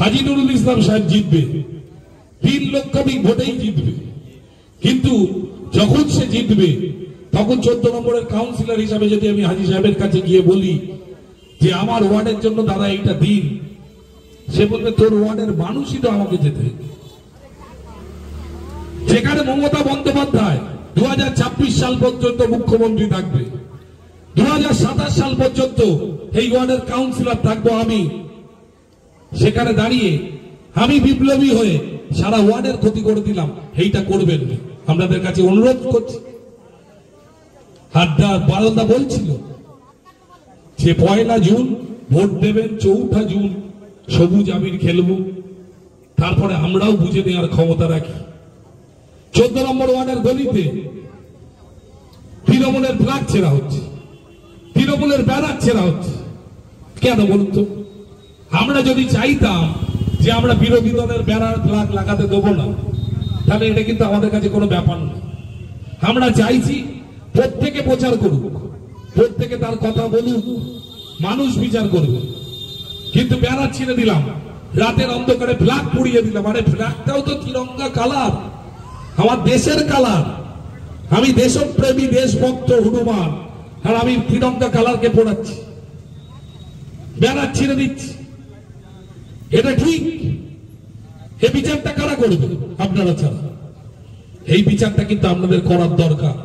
হাজী নুরুল ইসলাম সাহেব জিতবে, 3 লক্ষাধিক ভোটেই জিতবে। কিন্তু যখন সে জিতবে তখন 14 নম্বরের কাউন্সিলর হিসাবে যদি আমি হাজী সাহেবের কাছে গিয়ে বলি যে আমার ওয়ার্ডের জন্য দাদা এইটা দিন, সে বলবে তোর ওয়ার্ডের মানুষই তো আমাকে যেতে। যেখানে মমতা বন্দ্যোপাধ্যায় 2026 সাল পর্যন্ত মুখ্যমন্ত্রী থাকবে, 2027 সাল পর্যন্ত এই ওয়ার্ডের কাউন্সিলর থাকবো আমি, সেখানে দাঁড়িয়ে আমি বিপ্লবী হয়ে সারা ওয়ার্ডের ক্ষতি করে দিলাম, এইটা করবেন না। আপনাদের কাছে অনুরোধ করছি। হাড্ডা বারন্দা বলছিল যে 1 জুন ভোট দেবেন, 4 জুন সবুজ আবির খেলবো, তারপরে আমরাও বুঝে নেওয়ার ক্ষমতা রাখি। 14 নম্বর ওয়ার্ডের গলিতে তৃণমূলের ফ্ল্যাগ ছেঁড়া হচ্ছে, তৃণমূলের ব্যানার ছেঁড়া হচ্ছে। কেন বলুন তো? আমরা যদি চাইতাম যে আমরা বিরোধী দলের ব্যানার ফ্ল্যাগ লাগাতে দেবো না, তাহলে এটা কিন্তু আমাদের কাছে কোনো ব্যাপার না। আমরা চাইছি প্রত্যেকে প্রচার করুক, প্রত্যেকে তার কথা বলুক, মানুষ বিচার করবে। কিন্তু ব্যানার ছিঁড়ে দিলাম, রাতের অন্ধকারে ফ্ল্যাগ পুড়িয়ে দিলাম। আরে ফ্ল্যাগটাও তো তিরঙ্গা কালার, আমার দেশের কালার। আমি দেশপ্রেমী, দেশভক্ত হনুমান, আর আমি তিরঙ্গা কালারকে পোড়াচ্ছি, ব্যানার ছিঁড়ে দিচ্ছি। এটা ঠিক? এই বিচারটা কারা করবে? আপনারা ছাড়া। এই বিচারটা কিন্তু আপনাদের করার দরকার।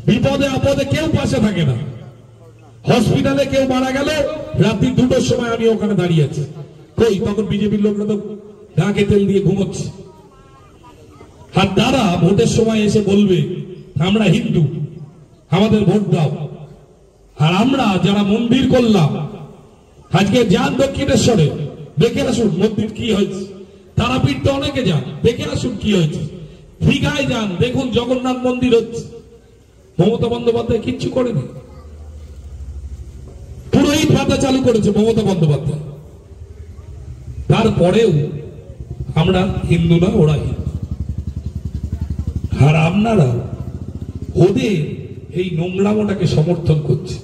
বিপদে আপদে কেউ পাশে থাকে না। হসপিটালে কেউ মারা গেল, রাত্রি 2টোর সময় আমি ওখানে দাঁড়িয়ে আছি, কই তখন বিজেপির লোকরা তো ঢাকে তেল দিয়ে ঘুমোচ্ছে। আর তারা ভোটের সময় এসে বলবে আমরা হিন্দু, আমাদের ভোট দাও। আর আমরা যারা মন্দির করলাম, আজকে যান দক্ষিণেশ্বরে, দেখে আসুন মন্দির কি হয়েছে। তারাপীঠ তো অনেকে যান, দেখে আসুন কি হয়েছে। দীঘায় যান, দেখুন জগন্নাথ মন্দির হচ্ছে। মমতা বন্দ্যোপাধ্যায় কিচ্ছু করেনি, পুরোহিত ভাতা চালু করেছে মমতা বন্দ্যোপাধ্যায়। তারপরেও আমরা হিন্দু না, ওরা হিন্দু। আর আপনারা ওদের এই নোংরামোটাকে সমর্থন করছে।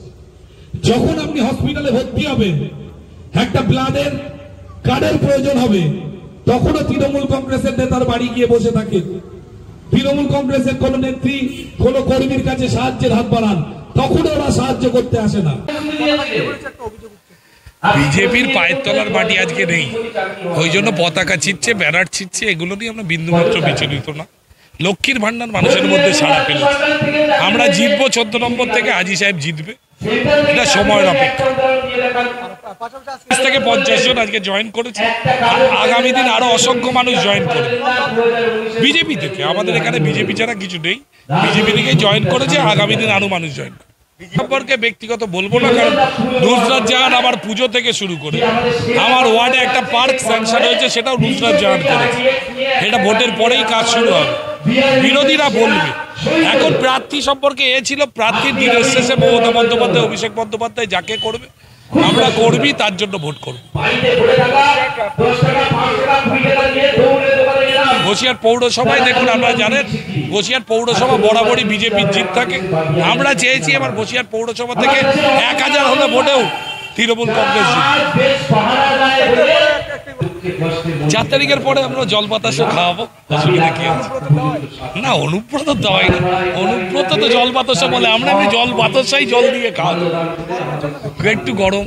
যখন আপনি হসপিটালে ভর্তি হবেন, একটা ব্লাডের কার্ডের প্রয়োজন হবে, তখনও তৃণমূল কংগ্রেসের নেতার বাড়ি গিয়ে বসে থাকে। তৃণমূল কংগ্রেসের কোন নেত্রী কোন কর্মীর কাছে সাহায্যের হাত বাড়ান, তখন ওরা সাহায্য করতে আসে না। বিজেপির পায়ের তলার মাটি আজকে নেই, ওই জন্য পতাকা ছিটছে, ব্যানার ছিটছে, এগুলো নিয়ে আমরা বিন্দুমাত্র বিচলিত না। লক্ষ্মীর ভান্ডার মানুষের মধ্যে সাড়া ফেলেছে। আমরা জিতবো 14 নম্বর থেকে, হাজী সাহেব জিতবে, এটা সময়ের অপেক্ষা। 50 জন আজকে জয়েন করেছে, আগামী দিন আরো অসংখ্য মানুষ জয়েন করবে বিজেপি থেকে। আমাদের এখানে বিজেপি ছাড়া কিছু নেই, বিজেপি থেকে জয়েন করেছে, আগামী দিন আরো মানুষ জয়েন করবে। সম্পর্কে ব্যক্তিগত বলবো না, কারণ নুসরাত জাহান আমার পুজো থেকে শুরু করে আমার ওয়ার্ডে একটা পার্ক স্যাংশন হয়েছে, সেটাও নুসরাত জাহান করেছে। এটা ভোটের পরেই কাজ শুরু হবে, বিরোধীরা বলবে। এখন প্রার্থী সম্পর্কে ছিল, প্রার্থীর দিনের শেষে মমতা বন্দ্যোপাধ্যায়, অভিষেক বন্দ্যোপাধ্যায় যাকে করবে আমরা কর্মী, তার জন্য ভোট করব। বসিরহাট পৌরসভায় দেখুন, আপনারা জানেন বসিরহাট পৌরসভা বরাবরই বিজেপির জিত থাকে। আমরা চেয়েছি এবার বসিরহাট পৌরসভা থেকে 1000 হলে ভোটেও তৃণমূল কংগ্রেস জিতবে। 4 তারিখের পরে আমরা জল বাতাসও খাওয়াবো, অসুবিধা কি আছে? না, অনুব্রত দেওয়াই না, অনুব্রত তো জল বাতাসা বলে, আমরা জল বাতাসাই জল দিয়ে খাওয়াবো, একটু গরম।